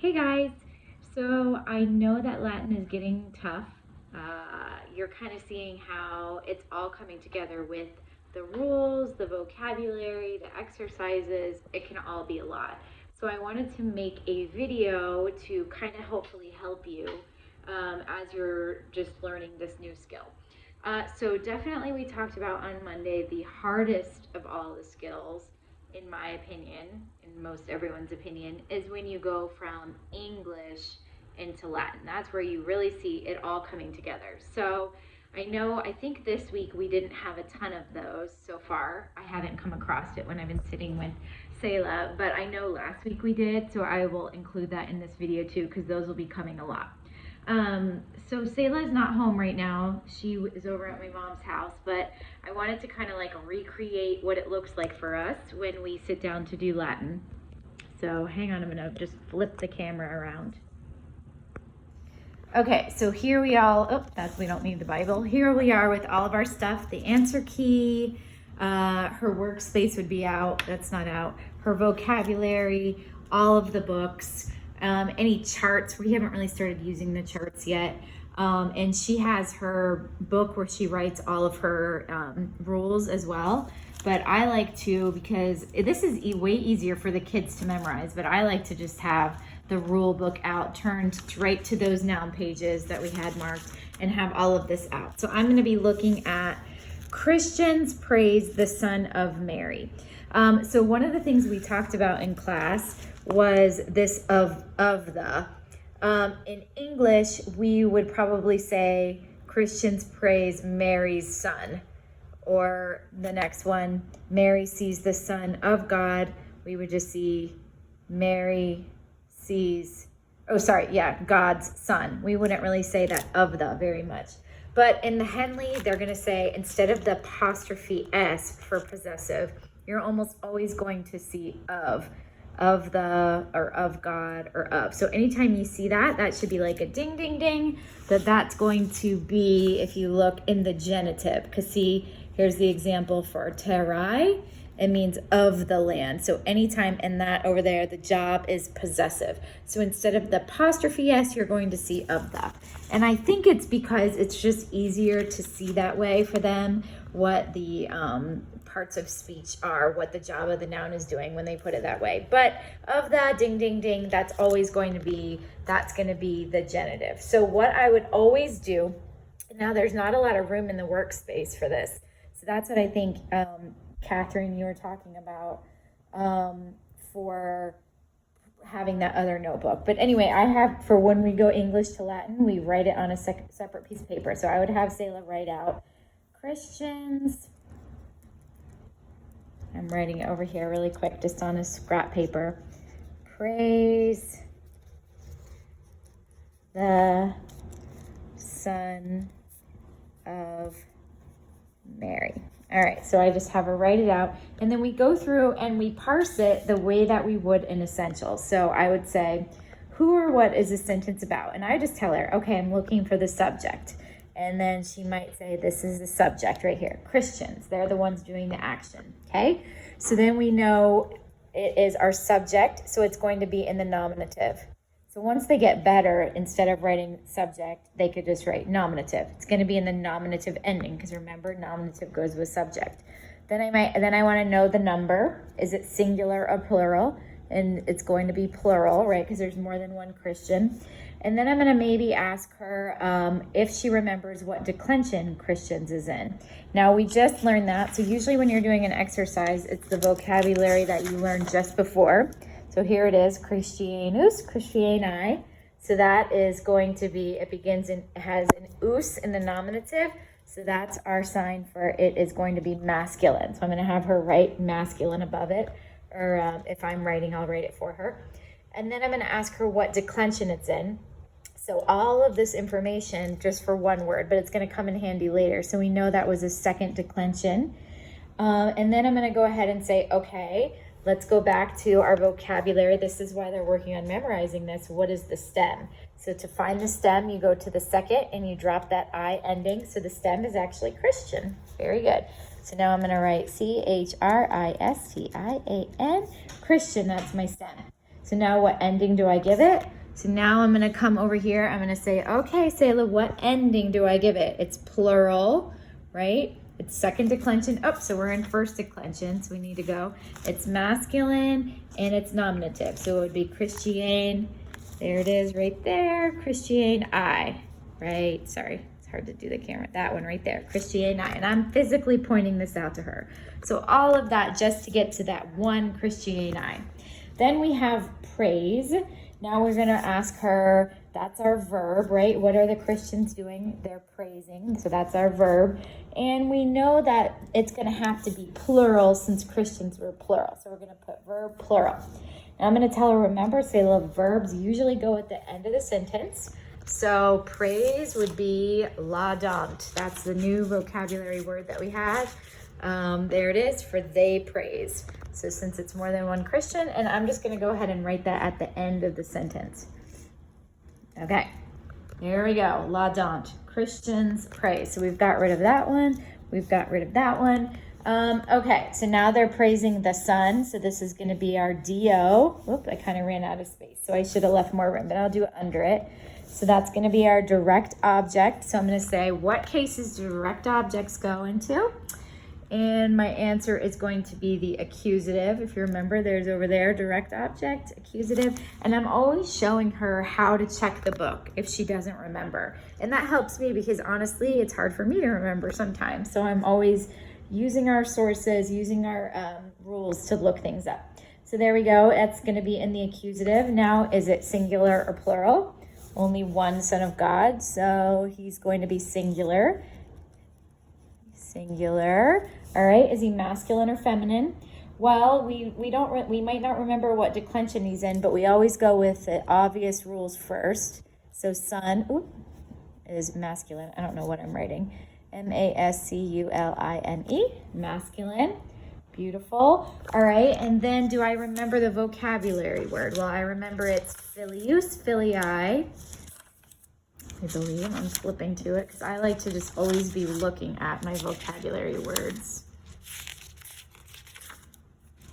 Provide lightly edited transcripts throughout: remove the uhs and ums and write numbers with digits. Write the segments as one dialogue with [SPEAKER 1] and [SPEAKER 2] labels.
[SPEAKER 1] Hey guys, so I know that Latin is getting tough. You're kind of seeing how it's all coming together with the rules, the vocabulary, the exercises. It can all be a lot. So I wanted to make a video to kind of hopefully help you as you're just learning this new skill. So definitely we talked about on Monday the hardest of all the skills, in my opinion, in most everyone's opinion, is when you go from English into Latin. That's where you really see it all coming together. So I think this week we didn't have a ton of those so far. I haven't come across it when I've been sitting with Selah, but I know last week we did, so I will include that in this video too, because those will be coming a lot. So Selah is not home right now. She is over at my mom's house, but I wanted to kind of like recreate what it looks like for us when we sit down to do Latin. So hang on, I'm gonna just flip the camera around. Okay, so here we we don't need the Bible. Here we are with all of our stuff, the answer key, her workspace would be out, that's not out, her vocabulary, all of the books, any charts. We haven't really started using the charts yet. And she has her book where she writes all of her rules as well. But I like to, because this is way easier for the kids to memorize, but I like to just have the rule book out, turned right to those noun pages that we had marked, and have all of this out. So I'm going to be looking at Christians praise the Son of Mary. So one of the things we talked about in class was this of the. In English, we would probably say Christians praise Mary's son. Or the next one, Mary sees the Son of God. We would just see Mary sees, God's Son. We wouldn't really say that of the very much. But in the Henley, they're going to say, instead of the apostrophe S for possessive, you're almost always going to see of the, or of God, or of. So anytime you see that, that should be like a ding, ding, ding, that's going to be, if you look in the genitive, because see, here's the example for terai. It means of the land. So anytime in that over there, the job is possessive. So instead of the apostrophe S, you're going to see of the. And I think it's because it's just easier to see that way for them what the parts of speech are, what the job of the noun is doing when they put it that way. But of the, ding, ding, ding, that's going to be the genitive. So what I would always do, now there's not a lot of room in the workspace for this. So that's what I think, Catherine, you were talking about for having that other notebook. But anyway, I have, for when we go English to Latin, we write it on a separate piece of paper. So I would have Selah write out Christians. I'm writing it over here really quick, just on a scrap paper. Praise the Son of Mary. All right, so I just have her write it out, and then we go through and we parse it the way that we would in Essentials. So I would say, who or what is this sentence about? And I just tell her, okay, I'm looking for the subject. And then she might say, this is the subject right here. Christians, they're the ones doing the action, okay? So then we know it is our subject, so it's going to be in the nominative. So once they get better, instead of writing subject, they could just write nominative. It's going to be in the nominative ending, because remember, nominative goes with subject. Then I want to know the number. Is it singular or plural? And it's going to be plural, right? Because there's more than one Christian. And then I'm going to maybe ask her if she remembers what declension Christians is in. Now, we just learned that. So usually when you're doing an exercise, it's the vocabulary that you learned just before. So here it is, Christianus, Christiani. So that is going to be, it has an us in the nominative. So that's our sign for it is going to be masculine. So I'm going to have her write masculine above it. Or if I'm writing, I'll write it for her. And then I'm going to ask her what declension it's in. So all of this information just for one word, but it's going to come in handy later. So we know that was a second declension. And then I'm going to go ahead and say, okay, let's go back to our vocabulary. This is why they're working on memorizing this. What is the stem? So to find the stem, you go to the second and you drop that I ending. So the stem is actually Christian. Very good. So now I'm going to write Christian, Christian, that's my stem. So now what ending do I give it? So now I'm gonna come over here. I'm gonna say, okay, Selah, what ending do I give it? It's plural, right? It's second declension. Oh, so we're in first declension, so we need to go. It's masculine and it's nominative. So it would be Christiane. There it is right there. Christiane I, right? Sorry, it's hard to do the camera. That one right there, Christiane I. And I'm physically pointing this out to her. So all of that just to get to that one Christiane I. Then we have praise. Now we're gonna ask her, that's our verb, right? What are the Christians doing? They're praising, so that's our verb. And we know that it's gonna have to be plural since Christians were plural. So we're gonna put verb plural. Now I'm gonna tell her, remember, Selah, verbs usually go at the end of the sentence. So praise would be laudant. That's the new vocabulary word that we have. There it is for they praise. So since it's more than one Christian, and I'm just going to go ahead and write that at the end of the sentence. Okay, here we go. Laudant, Christians praise. So we've got rid of that one. We've got rid of that one. Okay, so now they're praising the sun. So this is going to be our do. Whoop, I kind of ran out of space. So I should have left more room, but I'll do it under it. So that's going to be our direct object. So I'm going to say, what cases do direct objects go into? And my answer is going to be the accusative. If you remember, there's over there, direct object, accusative. And I'm always showing her how to check the book if she doesn't remember. And that helps me because honestly, it's hard for me to remember sometimes. So I'm always using our sources, using our rules to look things up. So there we go. That's going to be in the accusative. Now, is it singular or plural? Only one Son of God. So he's going to be singular. Singular. All right, is he masculine or feminine? Well, we might not remember what declension he's in, but we always go with the obvious rules first. So son is masculine. I don't know what I'm writing. masculine, masculine. Beautiful. All right, and then do I remember the vocabulary word? Well, I remember it's filius, filii. I believe I'm flipping to it because I like to just always be looking at my vocabulary words.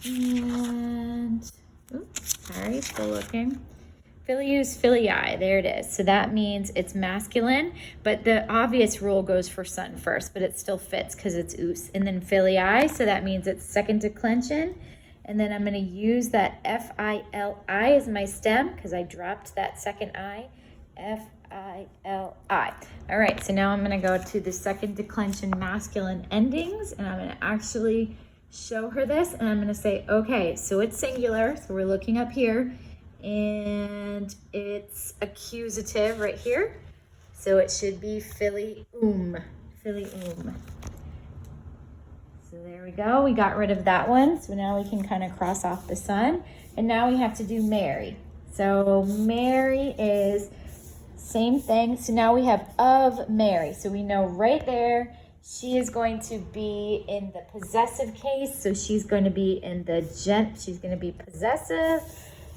[SPEAKER 1] And, sorry, still looking. Filius, filii, there it is. So that means it's masculine, but the obvious rule goes for son first, but it still fits because it's us. And then filii, so that means it's second declension. And then I'm going to use that F-I-L-I as my stem because I dropped that second I. F-I-L-I. All right, so now I'm going to go to the second declension masculine endings, and I'm going to actually show her this, and I'm going to say, okay, so it's singular, so we're looking up here, and it's accusative right here, so it should be filium, filium. So there we go, we got rid of that one, so now we can kind of cross off the sun, and now we have to do Mary. So Mary is same thing. So now we have of Mary. So we know right there, she is going to be in the possessive case. So she's going to be in the she's going to be possessive.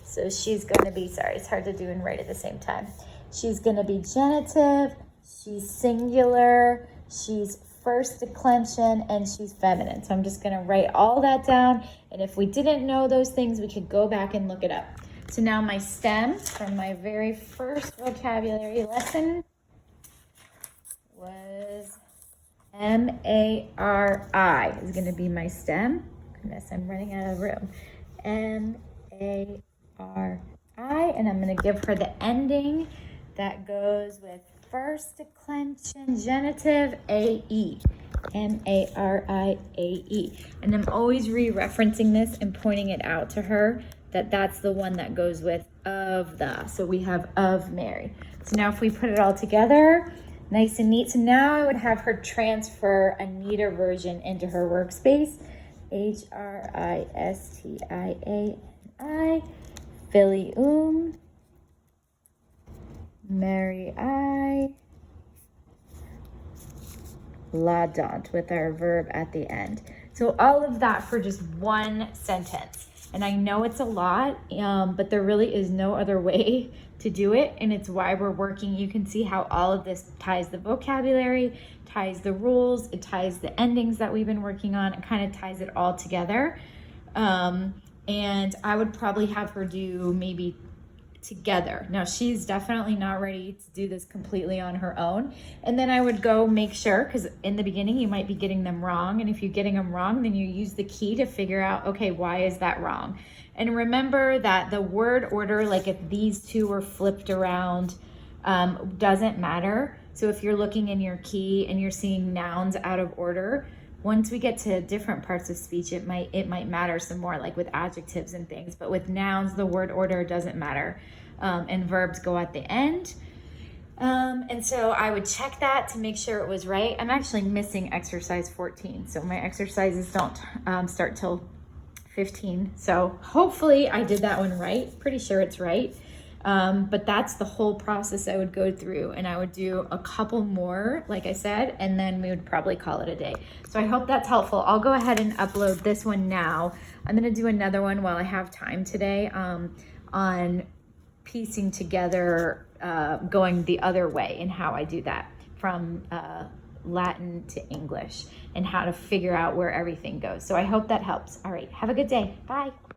[SPEAKER 1] So she's going to be, sorry, it's hard to do and write at the same time. She's going to be genitive. She's singular. She's first declension, and she's feminine. So I'm just going to write all that down. And if we didn't know those things, we could go back and look it up. So now my stem from my very first vocabulary lesson was M-A-R-I is going to be my stem. Goodness, I'm running out of room. M-A-R-I, and I'm going to give her the ending that goes with first declension genitive A-E. M-A-R-I-A-E. And I'm always re-referencing this and pointing it out to her that that's the one that goes with of the. So we have of Mary. So now if we put it all together, nice and neat. So now I would have her transfer a neater version into her workspace. H-R-I-S-T-I-A-N-I, filium, Mary I, laudant with our verb at the end. So all of that for just one sentence. And I know it's a lot, but there really is no other way to do it. And it's why we're working. You can see how all of this ties the vocabulary, ties the rules, it ties the endings that we've been working on. It kind of ties it all together. and I would probably have her do maybe together. Now she's definitely not ready to do this completely on her own. And then I would go make sure, because in the beginning you might be getting them wrong. And if you're getting them wrong, then you use the key to figure out, okay, why is that wrong? And remember that the word order, like if these two were flipped around, doesn't matter. So if you're looking in your key and you're seeing nouns out of order, once we get to different parts of speech, it might matter some more, like with adjectives and things. But with nouns, the word order doesn't matter, and verbs go at the end. And so I would check that to make sure it was right. I'm actually missing exercise 14, so my exercises don't start till 15. So hopefully I did that one right. Pretty sure it's right. But that's the whole process I would go through, and I would do a couple more, like I said, and then we would probably call it a day. So I hope that's helpful. I'll go ahead and upload this one now. I'm going to do another one while I have time today, on piecing together, going the other way and how I do that from, Latin to English, and how to figure out where everything goes. So I hope that helps. All right. Have a good day. Bye.